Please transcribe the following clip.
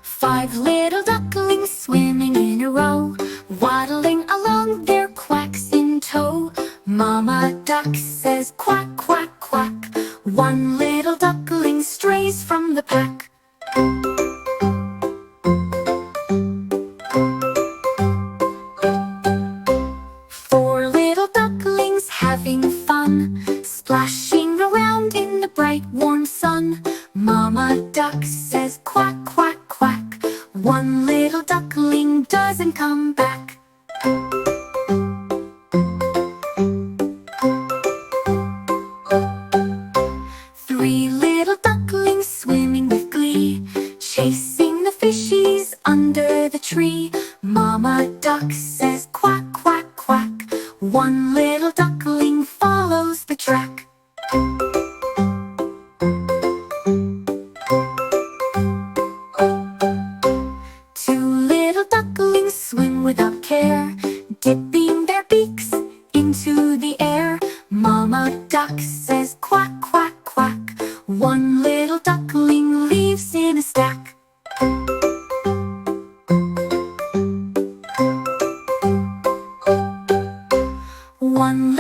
Five little ducklings swimming in a row, waddling along, their quacks in tow. Mama duck says quack, quack, quack. One little duckling strays from the pack. Four little ducklings having fun, splashing around in the bright warm sun. Mama duck says quack, quack, quack. One little duckling doesn't come back. Three little ducklings swimming with glee, chasing the fishies under the tree. Mama duck says quack, quack, quack. One little duckling follows the track. Two little ducklings swim without care, dipping their beaks into the air. Mama duck says quack, quack, quack. One little duckling leaves in a stack. One